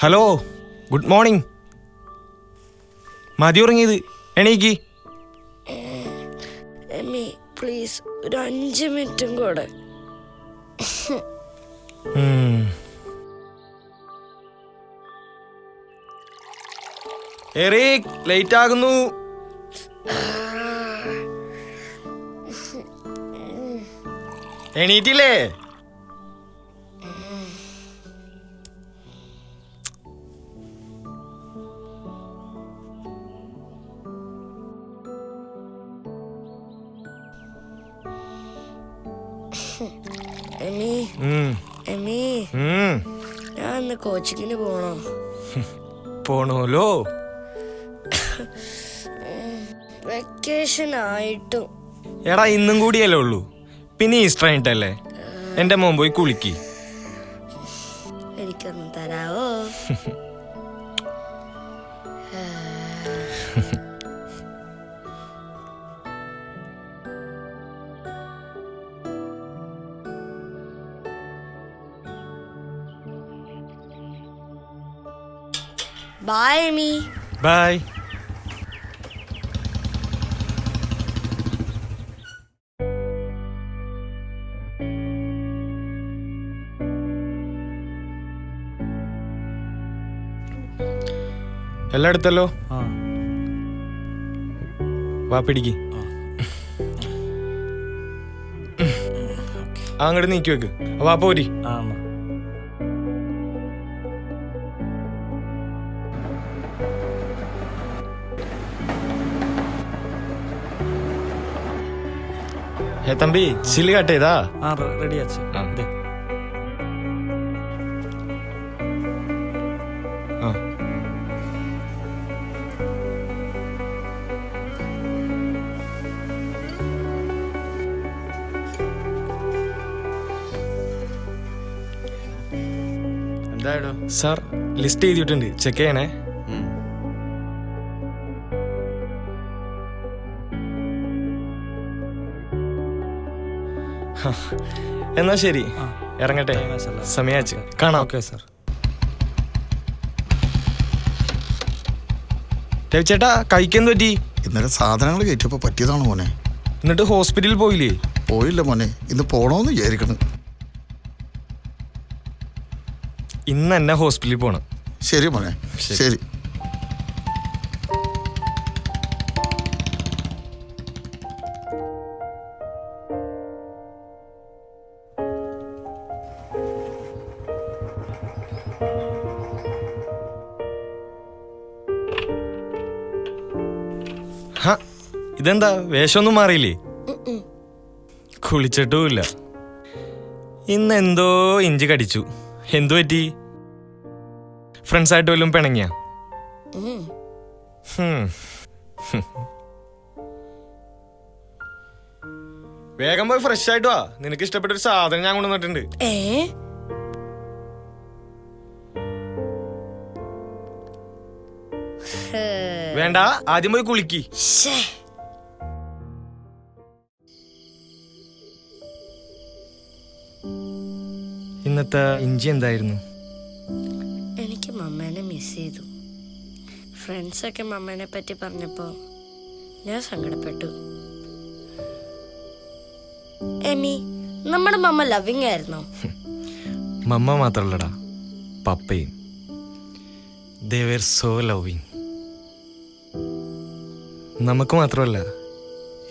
Hello, good morning. മതി ഉറങ്ങിയത്, എണീക്ക്. എമ്മി please ഒരു 5 മിനിറ്റും കൂടെ. എറിക്, ലേറ്റ് ആകുന്നു. എണീറ്റില്ലേ? എമ്മി എമ്മി ഞാൻ ഇന്ന് കോച്ചിങ്ങിന് പോണോ? പോണോലോ. വെക്കേഷൻ ആയിട്ടും. എടാ ഇന്നും കൂടിയല്ലേ ഉള്ളൂ, പിന്നെ ഈസ്റ്റർ ആയിട്ടല്ലേ. എന്റെ മോൻ പോയി കുളിക്ക്. എനിക്കൊന്ന് തരാവോ? Bye Emmy. ബൈ. എല്ലാം എടുത്തല്ലോ. വാ പിടിക്ക്. അങ്ങോട്ട് നീക്കി വെക്ക്. വാ പോരി. തമ്പി ചില്ലി കട്ട് ചെയ്താ റെഡി എന്തായാലും സാർ ലിസ്റ്റ് ചെയ്തിട്ടുണ്ട്, ചെക്ക് ചെയ്യണേ. എന്നാ ശരി, ഇറങ്ങട്ടെ. സമയാച്ച് കാണാം. Okay sir. ചേട്ടാ കഴിക്കെന്ത് പറ്റി? ഇന്നലെ സാധനങ്ങൾ കയറ്റിയപ്പോ പറ്റിയതാണ് മോനെ. എന്നിട്ട് ഹോസ്പിറ്റലിൽ പോയില്ലേ? പോയില്ല മോനെ, ഇന്ന് പോണോന്ന് വിചാരിക്കണം. ഇന്ന് എന്നെ ഹോസ്പിറ്റലിൽ പോണം. ശരി മോനെ, ശരി. ഇതെന്താ വേഷമൊന്നും മാറിയില്ലേ? കുളിച്ചിട്ടുമില്ല. ഇന്ന് എന്തോ ഇഞ്ചി കടിച്ചു. എന്തു പറ്റി? ഫ്രണ്ട്സായിട്ട് വല്ലതും പിണങ്ങിയ? വേഗം പോയി ഫ്രഷ് ആയിട്ട് വാ. നിനക്ക് ഇഷ്ടപ്പെട്ട ഒരു സാധനം ഞാൻ കൊണ്ടുവന്നിട്ടുണ്ട്. വേണ്ട, ആദ്യം പോയി കുളിക്ക്. ഇന്നത്തെ ഇഞ്ചി എന്തായിരുന്നു? എനിക്ക് മമ്മേനെ മിസ് ചെയ്തു. ഫ്രണ്ട്സൊക്കെ മമ്മേനെ പറ്റി പറഞ്ഞപ്പോ ഞാൻ സങ്കടപ്പെട്ടു. എമ്മി, നമ്മുടെ മമ്മ ലവിങ് ആയിരുന്നോ? മമ്മ മാത്രല്ലടാ, പപ്പയും. They were so loving. നമുക്ക് മാത്രമല്ല,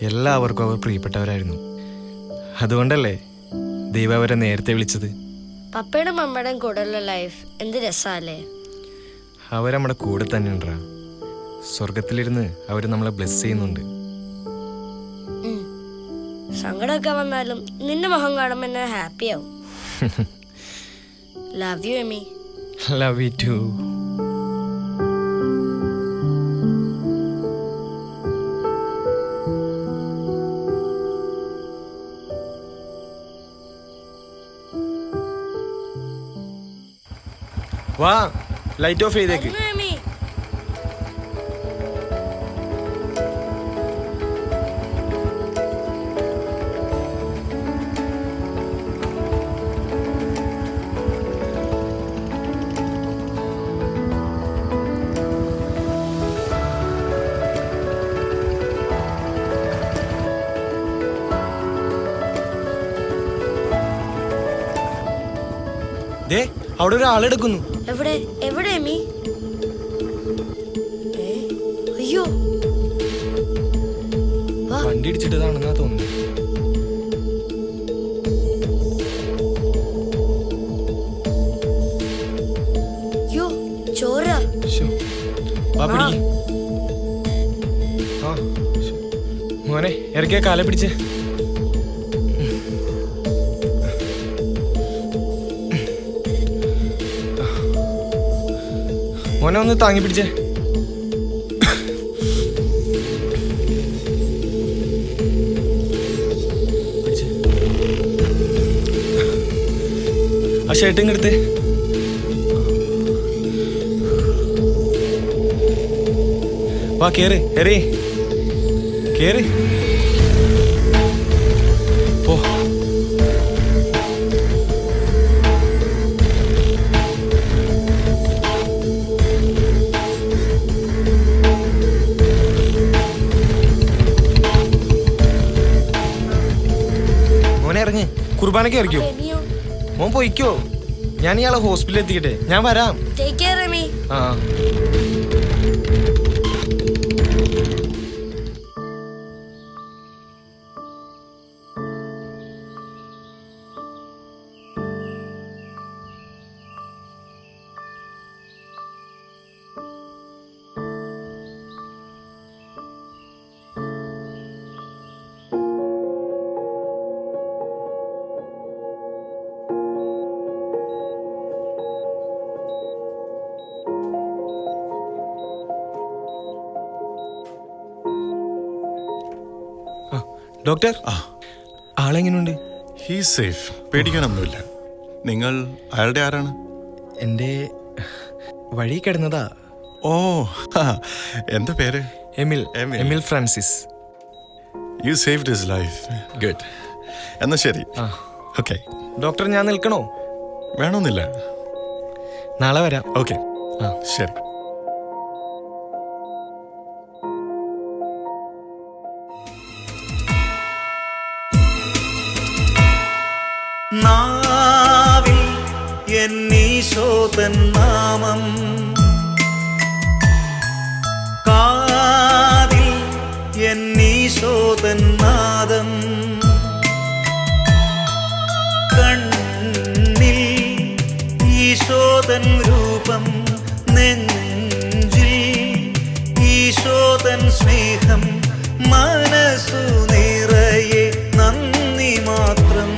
എല്ലാവർക്കും അവർ പ്രിയപ്പെട്ടവരായിരുന്നു. അതുകൊണ്ടല്ലേ ദൈവം അവരെ നേരത്തെ വിളിച്ചത്. പപ്പയുടെ മമ്മയുടെയും കൂടെയുള്ള ലൈഫ് എന്ത് രസാലേ. അവർ നമ്മുടെ കൂടെ തന്നെ ഉണ്ടാ. സ്വർഗത്തിലിരുന്ന് അവർ നമ്മളെ ബ്ലെസ് ചെയ്യുന്നുണ്ട്. സങ്കടമൊക്കെ വന്നാലും നിന്റെ മുഖം കാണുമ്പോൾ എന്നെ ഹാപ്പി ആവും. Love you Emmy. Love you too. വാ, ലൈറ്റ് ഓഫ് ചെയ്തേക്ക്. ദേ അവിടെ ഒരാളെടുക്കുന്നു. എവിടെ എവിടെ എമി? അയ്യോ, വണ്ടി ഇടിച്ചിട്ടതാണെന്നാ തോന്നുന്നു. അയ്യോ ചോര. മോനെ ഇറക്കിയ കാലെ പിടിച്ചേ. മോനെ ഒന്ന് താങ്ങി പിടിച്ചേ. ആ ഷർട്ടും എടുത്ത്. വാ കേറ് കേറി കേറ് പോ. മോനെ ഇറങ്ങ്, കുർബാനക്ക് ഇറക്കിയോ? എമിയോ? മോൻ പോയിക്കോ, ഞാൻ ഇയാളെ ഹോസ്പിറ്റലിൽ എത്തിക്കട്ടെ, ഞാൻ വരാം. Take care Emmy. ആ ഡോക്ടർ, ആളെങ്ങനെയുണ്ട്? ഹീസ് സേഫ്, പേടിക്കാനൊന്നുമില്ല. നിങ്ങൾ അയാളുടെ ആരാണ്? എൻ്റെ വഴി കിടന്നതാ. ഓ, എന്താ പേര്? Emil. Emil. Emil Francis. You saved his life. Good. എന്നാ ശരി. ഓക്കെ. ഡോക്ടർ, ഞാൻ നിൽക്കണോ? വേണമെന്നില്ല. നാളെ വരാം. ഓക്കെ, ശരി. നാവിൽ എന്നീശോതൻ നാമം, കാതിൽ എന്നീശോതൻ നാദം, കണ്ണിൽ ഈശോതൻ രൂപം, നെഞ്ചിൽ ഈശോതൻ സ്നേഹം, മനസ്സു നിറയെ നന്ദി മാത്രം.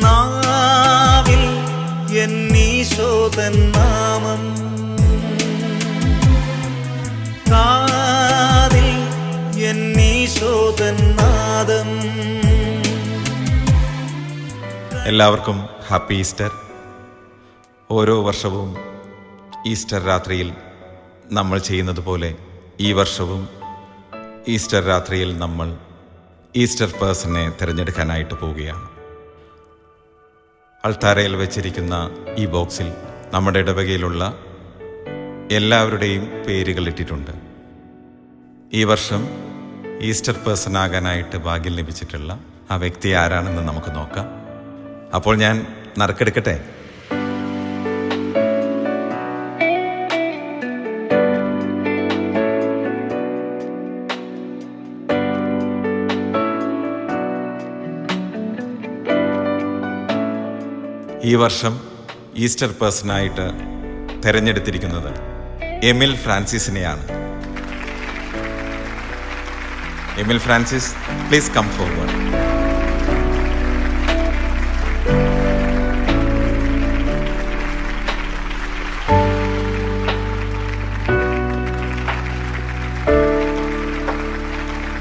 നാവിൽ എന്നീശോതൻ നാമം, കാതിൽ എന്നീശോതൻ നാദം. എല്ലാവർക്കും ഹാപ്പി ഈസ്റ്റർ. ഓരോ വർഷവും ഈസ്റ്റർ രാത്രിയിൽ നമ്മൾ ചെയ്യുന്നത് പോലെ ഈ വർഷവും ഈസ്റ്റർ രാത്രിയിൽ നമ്മൾ ഈസ്റ്റർ പേഴ്സണെ തിരഞ്ഞെടുക്കാനായിട്ട് പോവുകയാണ്. അൾത്താരയിൽ വെച്ചിരിക്കുന്ന ഈ ബോക്സിൽ നമ്മുടെ ഇടവകയിലുള്ള എല്ലാവരുടെയും പേരുകൾ ഇട്ടിട്ടുണ്ട്. ഈ വർഷം ഈസ്റ്റർ പേഴ്സൺ ആകാനായിട്ട് ഭാഗ്യം ലഭിച്ചിട്ടുള്ള ആ വ്യക്തി ആരാണെന്ന് നമുക്ക് നോക്കാം. അപ്പോൾ ഞാൻ നറുക്കെടുക്കട്ടെ. ഈ വർഷം ഈസ്റ്റർ പേഴ്സണായിട്ട് തിരഞ്ഞെടുത്തിരിക്കുന്നത് എമിൽ ഫ്രാൻസിസിനെയാണ്. Emil Francis, please come forward.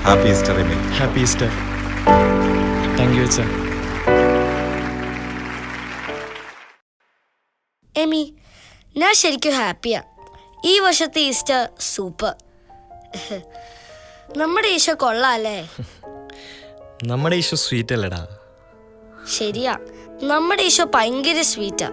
Happy Easter Emil. Happy Easter. Thank you അച്ഛാ. എമി, ഞാൻ ശരിക്കും ഹാപ്പിയാ. ഈ വർഷത്തെ ഈസ്റ്റർ സൂപ്പർ. നമ്മുടെ ഈശോ കൊള്ളാല്ലേ? നമ്മുടെ ഈശോ സ്വീറ്റ് അല്ലടാ. ശരിയാ, നമ്മുടെ ഈശോ ഭയങ്കര സ്വീറ്റാ.